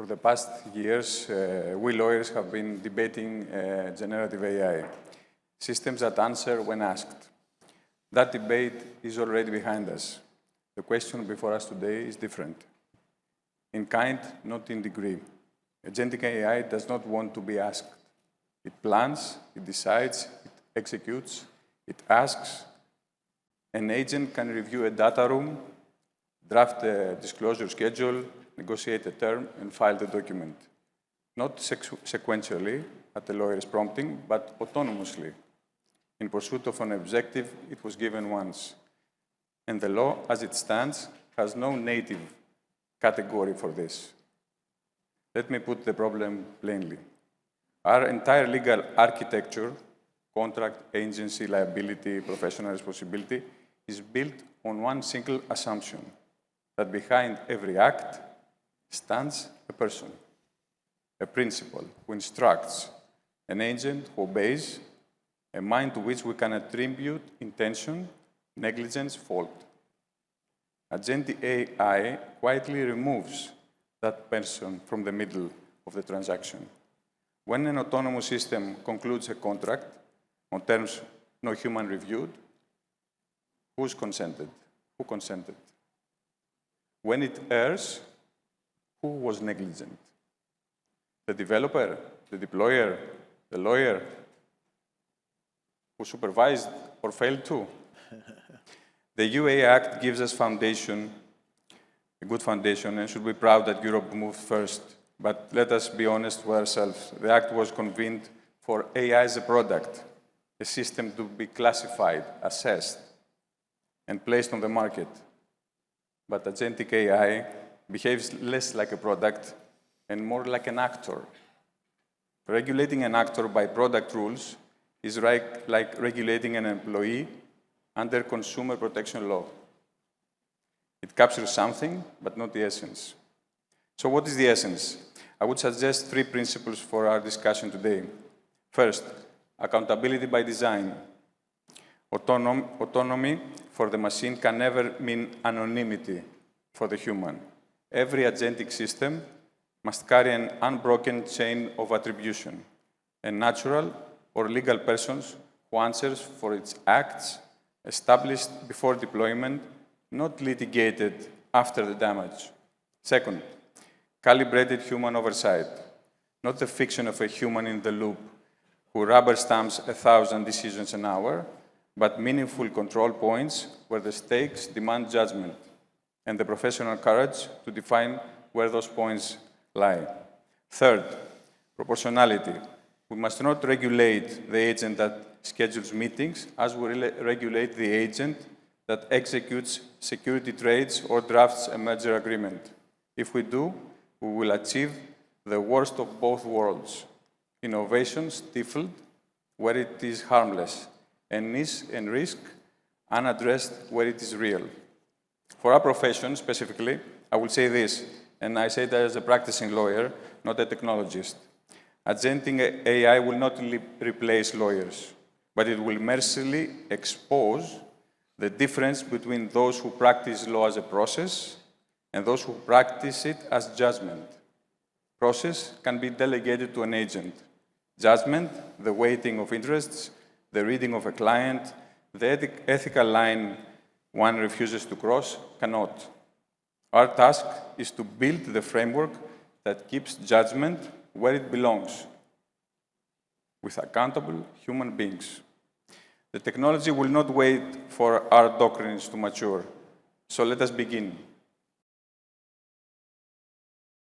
For the past years, we lawyers have been debating generative AI, systems that answer when asked. That debate is already behind us. The question before us today is different. In kind, not in degree. Agentic AI does not want to be asked. It plans, it decides, it executes, it asks. An agent can review a data room, draft a disclosure schedule, negotiate a term, and file the document. Not sequentially, at the lawyer's prompting, but autonomously. In pursuit of an objective it was given once. And the law, as it stands, has no native category for this. Let me put the problem plainly. Our entire legal architecture, contract, agency, liability, professional responsibility, is built on one single assumption, that behind every act stands a person, a principal who instructs, an agent who obeys, a mind to which we can attribute intention, negligence, fault. Agentic AI quietly removes that person from the middle of the transaction. When an autonomous system concludes a contract on terms no human reviewed, who's consented? Who consented? When it errs, who was negligent? The developer, the deployer, the lawyer, who supervised or failed to? The UA Act gives us foundation, a good foundation, and should be proud that Europe moved first. But let us be honest with ourselves. The Act was convened for AI as a product, a system to be classified, assessed, and placed on the market. But agentic AI behaves less like a product and more like an actor. Regulating an actor by product rules is like regulating an employee under consumer protection law. It captures something, but not the essence. So what is the essence? I would suggest 3 principles for our discussion today. First, accountability by design. Autonomy for the machine can never mean anonymity for the human. Every agentic system must carry an unbroken chain of attribution, a natural or legal person who answers for its acts established before deployment, not litigated after the damage. Second, calibrated human oversight, not the fiction of a human in the loop who rubber stamps 1,000 decisions an hour, but meaningful control points where the stakes demand judgment and the professional courage to define where those points lie. Third, proportionality. We must not regulate the agent that schedules meetings as we regulate the agent that executes security trades or drafts a merger agreement. If we do, we will achieve the worst of both worlds. Innovation stifled where it is harmless, and risk unaddressed where it is real. For our profession specifically, I will say this, and I say that as a practicing lawyer, not a technologist. Agentic AI will not replace lawyers, but it will mercilessly expose the difference between those who practice law as a process and those who practice it as judgment. Process can be delegated to an agent. Judgment, the weighting of interests, the reading of a client, the ethical line one refuses to cross, cannot. Our task is to build the framework that keeps judgment where it belongs, with accountable human beings. The technology will not wait for our doctrines to mature. So let us begin.